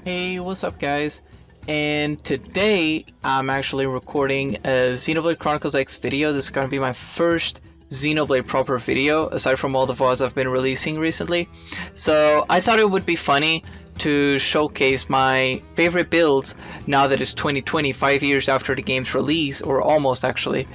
Hey, what's up guys? And today I'm actually recording a Xenoblade Chronicles X video. This is going to be my first Xenoblade proper video, aside from all the VODs I've been releasing recently. So I thought it would be funny to showcase my favorite builds now that it's 2020, 5 years after the game's release, or almost actually.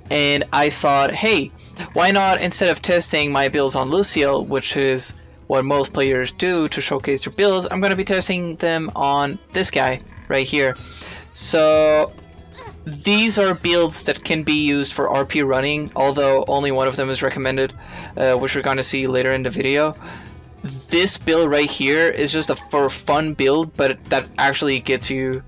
And I thought, hey, why not, instead of testing my builds on Luciel, which is what most players do to showcase their builds, I'm going to be testing them on this guy right here. So these are builds that can be used for RP running, although only one of them is recommended, which we're going to see later in the video. This build right here is just a for fun build, but that actually gets you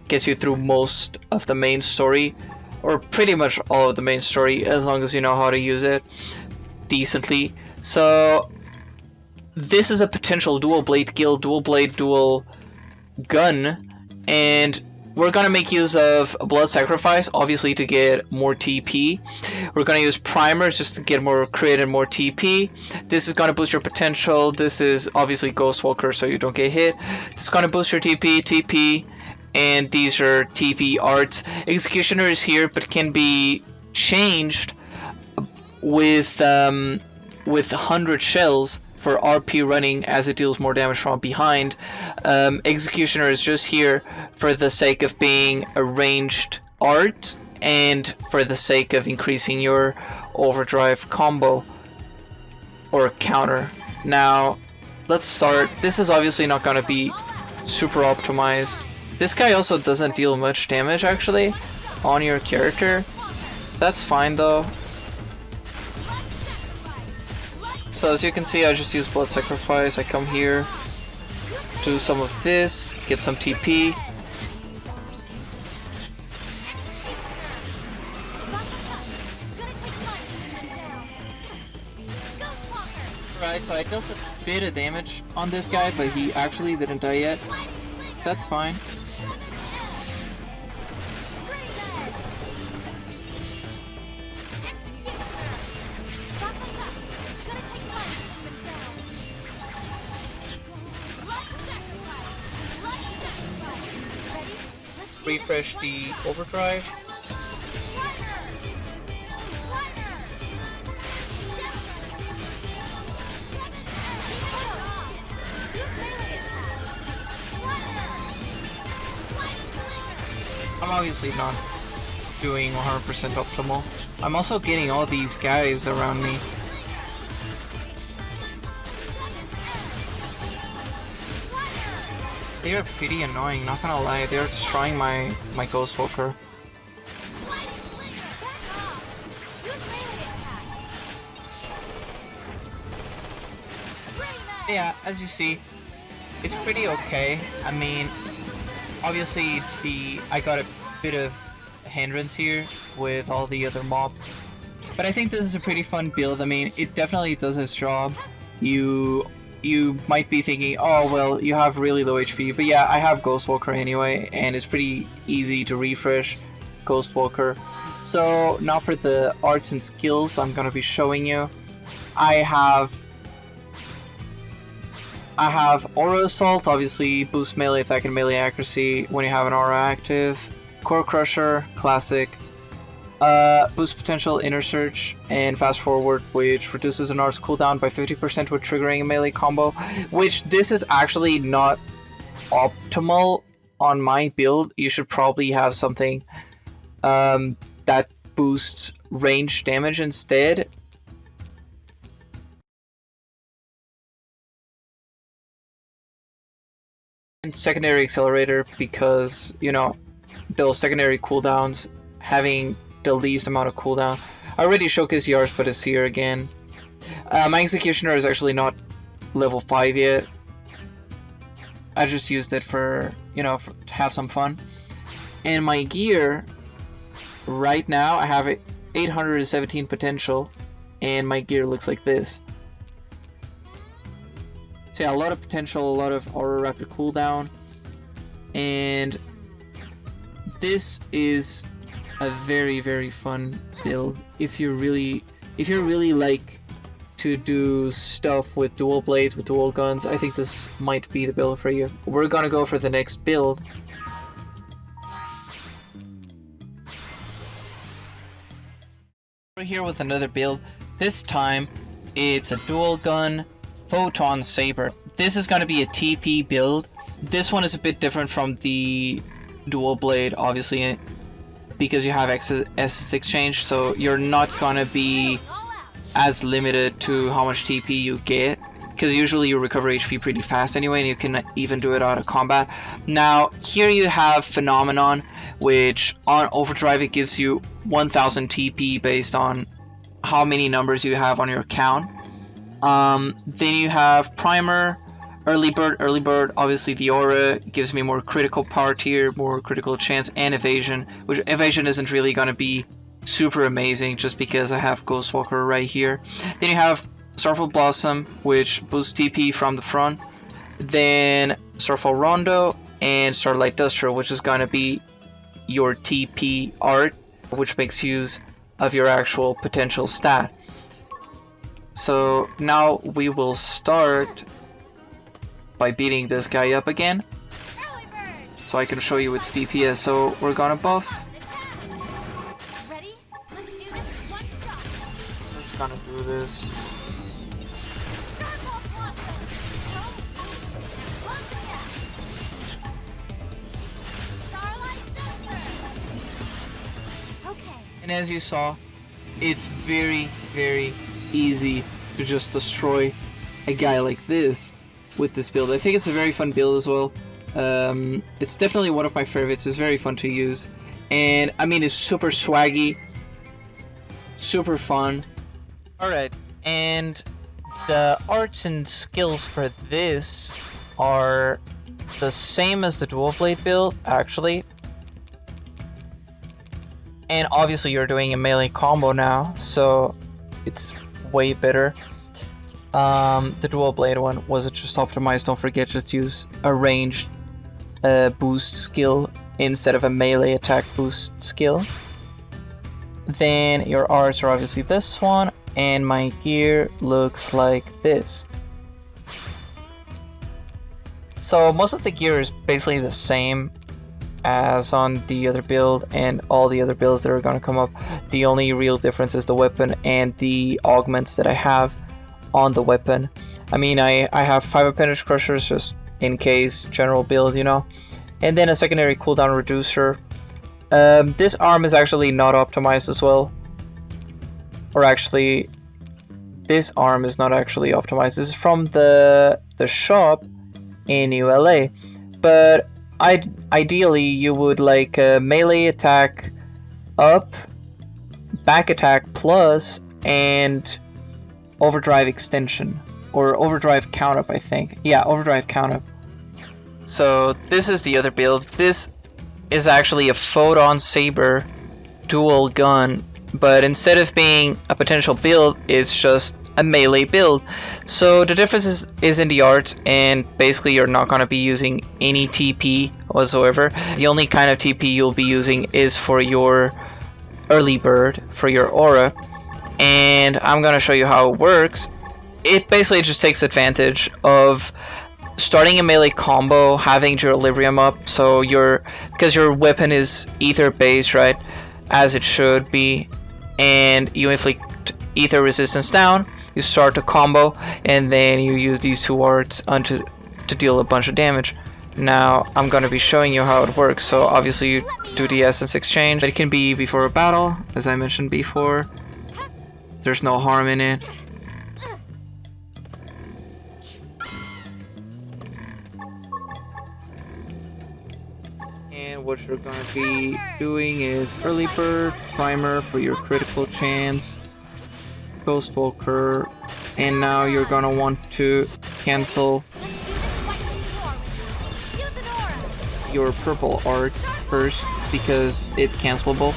through most of the main story, or pretty much all of the main story, as long as you know how to use it decently. So this is a potential dual blade guild, dual blade, dual gun, and we're gonna make use of blood sacrifice, obviously, to get more TP. We're gonna use primers just to get more crit and more TP. This is gonna boost your potential. This is obviously Ghost Walker, so you don't get hit. This is gonna boost your TP, and these are TP arts. Executioner is here, but can be changed with 100 shells for RP running, as it deals more damage from behind. Executioner is just here for the sake of being a ranged art and for the sake of increasing your overdrive combo or counter. Now let's start. This is obviously not going to be super optimized. This guy also doesn't deal much damage actually on your character. That's fine though. So as you can see, I just use blood sacrifice. I come here, do some of this, get some TP. Right, so I dealt a bit of damage on this guy, but he actually didn't die yet. That's fine. Refresh the overdrive. I'm obviously not doing 100% optimal. I'm also getting all these guys around me. They are pretty annoying, not gonna lie. They are destroying my Ghost Walker. Yeah, as you see, it's pretty okay. I mean, obviously I got a bit of hindrance here with all the other mobs, but I think this is a pretty fun build. I mean, it definitely does its job. You might be thinking, oh well, you have really low HP, but yeah, I have Ghost Walker anyway, and it's pretty easy to refresh Ghost Walker. So now for the arts and skills I'm gonna be showing you. I have Aura Assault, obviously boosts melee attack and melee accuracy when you have an aura active. Core Crusher, classic. Boost potential, Inner Search, and Fast Forward, which reduces an art's cooldown by 50% with triggering a melee combo, which this is actually not optimal on my build. You should probably have something that boosts range damage instead. And secondary accelerator, because, you know, those secondary cooldowns having the least amount of cooldown. I already showcased yours, but it's here again. My Executioner is actually not level 5 yet. I just used it for, you know, to have some fun. And my gear, right now, I have 817 potential, and my gear looks like this. So yeah, a lot of potential, a lot of aura rapid cooldown, and this is a very fun build if you really like to do stuff with dual blades, with dual guns, I think this might be the build for you. We're gonna go for the next build. We're here with another build. This time, it's a dual gun Photon Saber. This is gonna be a TP build. This one is a bit different from the dual blade, obviously, because you have SS exchange, so you're not gonna be as limited to how much TP you get, because usually you recover HP pretty fast anyway, and you can even do it out of combat. Now here you have Phenomenon, which on overdrive it gives you 1000 TP based on how many numbers you have on your account. Then you have Primer, Early Bird, obviously the aura gives me more critical part here, more critical chance, and evasion, which evasion isn't really gonna be super amazing just because I have Ghostwalker right here. Then you have Starfall Blossom, which boosts TP from the front. Then Starfall Rondo and Starlight Duster, which is gonna be your TP art, which makes use of your actual potential stat. So now we will start by beating this guy up again, so I can show you its DPS. So we're gonna buff. Let's gonna do this. And as you saw, it's very, very easy to just destroy a guy like this with this build. I think it's a very fun build as well. It's definitely one of my favorites. It's very fun to use, and I mean, it's super swaggy, super fun. Alright, and the arts and skills for this are the same as the dual blade build, actually. And obviously you're doing a melee combo now, so it's way better. The dual blade one was just optimized. Don't forget, just use a ranged boost skill instead of a melee attack boost skill. Then your arts are obviously this one, and my gear looks like this. So most of the gear is basically the same as on the other build and all the other builds that are going to come up. The only real difference is the weapon and the augments that I have on the weapon. I mean, I have 5 appendage crushers just in case, general build, you know, and then a secondary cooldown reducer. This arm is actually not optimized as well, or actually this arm is not actually optimized. This is from the shop in ULA, but ideally you would like a melee attack up, back attack plus, and overdrive extension, or overdrive count up, I think. Yeah, overdrive count up. So this is the other build. This is actually a Photon Saber dual gun, but instead of being a potential build, it's just a melee build. So the difference is in the art, and basically you're not going to be using any TP whatsoever. The only kind of TP you'll be using is for your early bird, for your aura, and I'm going to show you how it works. It basically just takes advantage of starting a melee combo, having your Librium up, so because your weapon is ether based, right, as it should be, and you inflict ether resistance down, you start a combo, and then you use these 2 arts to deal a bunch of damage. Now I'm gonna be showing you how it works. So obviously you do the essence exchange, but it can be before a battle, as I mentioned before. There's no harm in it. And what you're gonna be doing is early bird, primer for your critical chance, Ghostwalker, and now you're gonna want to cancel your purple art first because it's cancelable.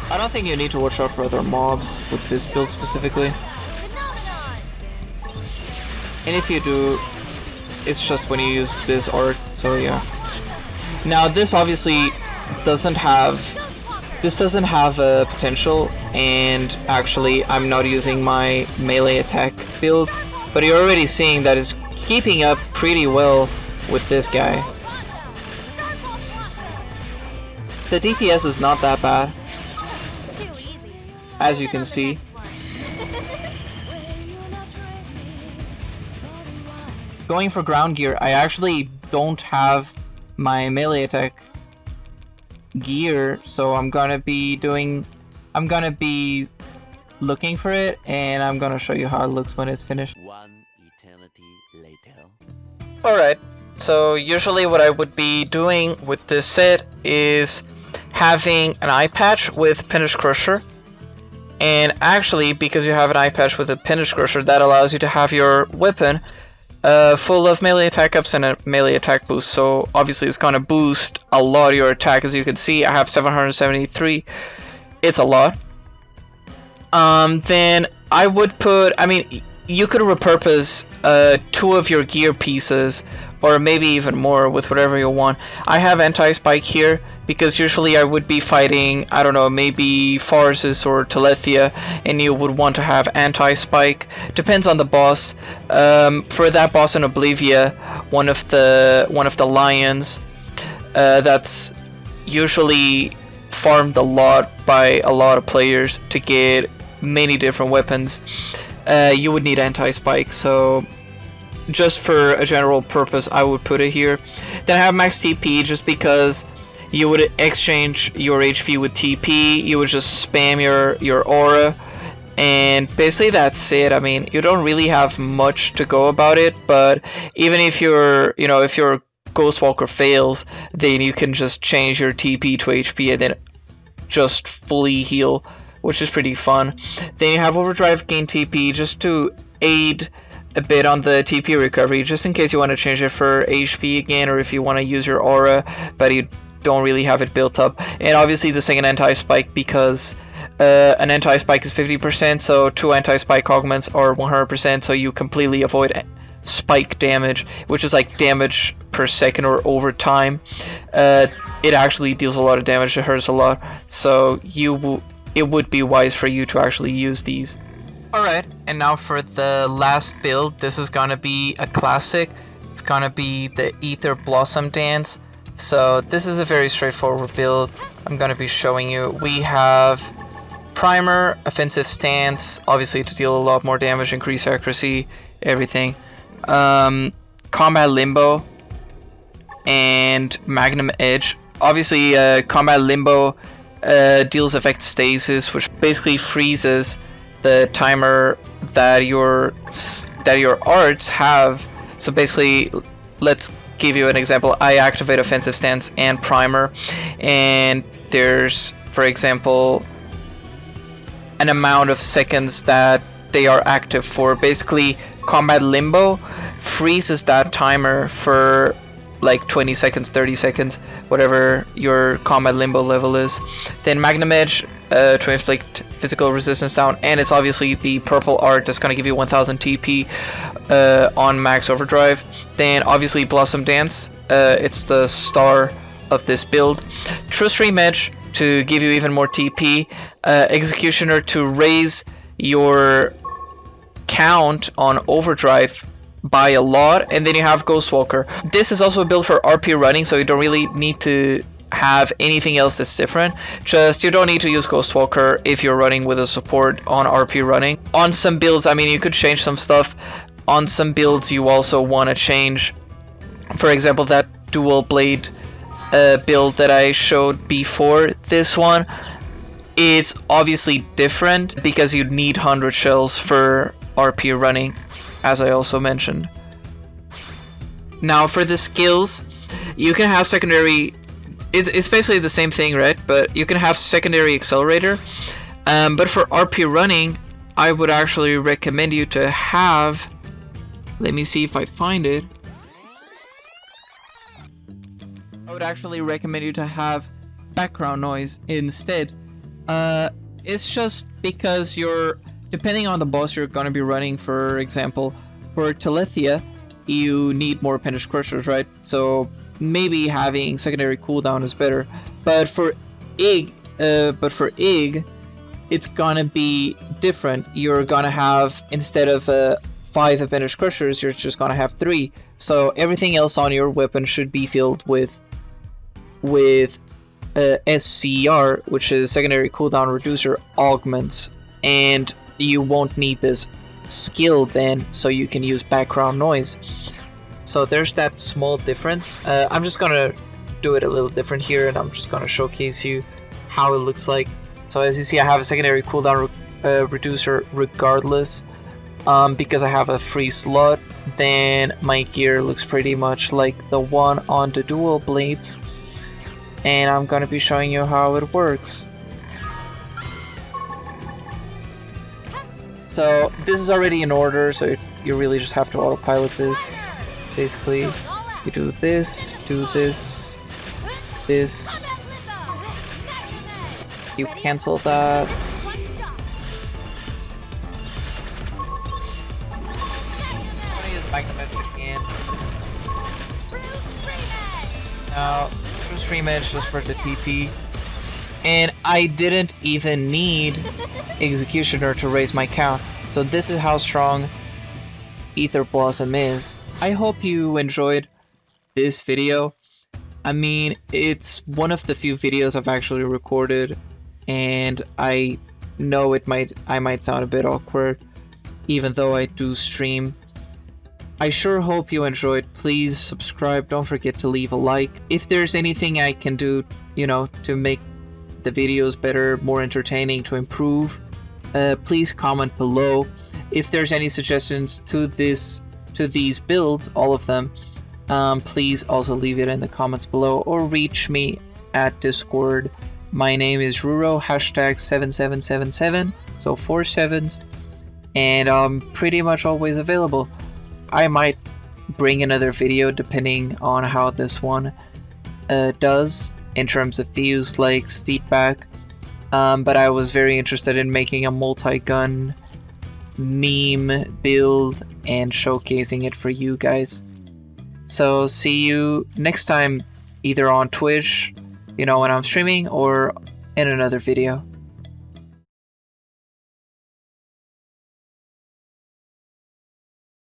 I don't think you need to watch out for other mobs with this build specifically. And if you do, it's just when you use this art, so yeah. Now this obviously doesn't have This doesn't have a potential, and actually I'm not using my melee attack build, but you're already seeing that it's keeping up pretty well with this guy. The DPS is not that bad, as you can see. Going for ground gear, I actually don't have my melee attack gear, so I'm gonna be looking for it, and I'm gonna show you how it looks when it's finished. One eternity later. Alright, so usually what I would be doing with this set is having an eye patch with Punish Crusher. And actually, because you have an eye patch with a Punish Crusher, that allows you to have your weapon full of melee attack ups and a melee attack boost. So obviously it's gonna boost a lot of your attack. As you can see, I have 773. It's a lot. Then I would put, I mean, you could repurpose 2 of your gear pieces, or maybe even more with whatever you want. I have anti-spike here because usually I would be fighting, I don't know, maybe Pharsis or Telethia, and you would want to have anti-spike. Depends on the boss. For that boss in Oblivia, one of the lions, that's usually farmed a lot by a lot of players to get many different weapons. You would need anti-spike, so just for a general purpose I would put it here. Then I have max TP just because you would exchange your HP with TP, you would just spam your aura, and basically that's it. I mean, you don't really have much to go about it, but even if your Ghostwalker fails, then you can just change your TP to HP and then just fully heal, which is pretty fun. Then you have Overdrive gain TP just to aid a bit on the TP recovery, just in case you want to change it for HP again, or if you want to use your aura but you don't really have it built up. And obviously the second anti-spike, because an anti-spike is 50%, so 2 anti-spike augments are 100%, so you completely avoid spike damage, which is like damage per second or over time. It actually deals a lot of damage, it hurts a lot, so it would be wise for you to actually use these. Alright, and now for the last build. This is gonna be a classic. It's gonna be the Ether Blossom Dance. So this is a very straightforward build. I'm gonna be showing you. We have Primer, Offensive Stance, obviously to deal a lot more damage, increase accuracy, everything. Combat Limbo, and Magnum Edge. Obviously, Combat Limbo deals effect stasis, which basically freezes the timer that your arts have. So basically, let's give you an example. I activate Offensive Stance and Primer, and there's, for example, an amount of seconds that they are active for. Basically, Combat Limbo freezes that timer for like 20 seconds, 30 seconds, whatever your Combat Limbo level is. Then Magnum Edge to inflict physical resistance down, and it's obviously the purple art that's going to give you 1000 TP on max overdrive. Then obviously Blossom Dance, it's the star of this build. True Stream Edge to give you even more TP. Executioner to raise your count on overdrive by a lot, and then you have Ghostwalker. This is also a build for RP running, so you don't really need to have anything else that's different. Just you don't need to use Ghostwalker if you're running with a support on RP running. On some builds, I mean, you could change some stuff. On some builds you also want to change, for example, that dual blade build that I showed before this one. It's obviously different because you'd need 100 shells for RP running, as I also mentioned. Now for the skills, you can have secondary, it's basically the same thing, right? But you can have secondary accelerator. But for RP running, I would actually recommend you to have, let me see if I find it. I would actually recommend you to have background noise instead. It's just because you're, depending on the boss you're going to be running, for example, for Telethia, you need more Punish Crushers, right? So maybe having secondary cooldown is better. But for Ig, But for Ig, it's gonna be different. You're gonna have, instead of 5 appendage crushers, you're just gonna have 3. So everything else on your weapon should be filled with SCR, which is secondary cooldown reducer augments, and you won't need this skill then, so you can use background noise. So there's that small difference. I'm just gonna do it a little different here, and I'm just gonna showcase you how it looks like. So as you see, I have a secondary cooldown reducer regardless, because I have a free slot. Then my gear looks pretty much like the one on the dual blades, and I'm gonna be showing you how it works. So this is already in order, so you really just have to autopilot this. Basically, you do this, this, you cancel that. I'm gonna use Magnetic again. Now, just rematch just for the TP. And I didn't even need Executioner to raise my count. So this is how strong Ether Blossom is. I hope you enjoyed this video. I mean, it's one of the few videos I've actually recorded, and I know I might sound a bit awkward, even though I do stream. I sure hope you enjoyed. Please subscribe. Don't forget to leave a like. If there's anything I can do, to make the videos better, more entertaining, to improve, please comment below. If there's any suggestions to these builds, all of them, please also leave it in the comments below, or reach me at Discord. My name is Ruro, #7777, so 4 7s, and I'm pretty much always available. I might bring another video depending on how this one does in terms of views, likes, feedback, but I was very interested in making a multi-gun meme build and showcasing it for you guys. So see you next time, either on Twitch, when I'm streaming, or in another video.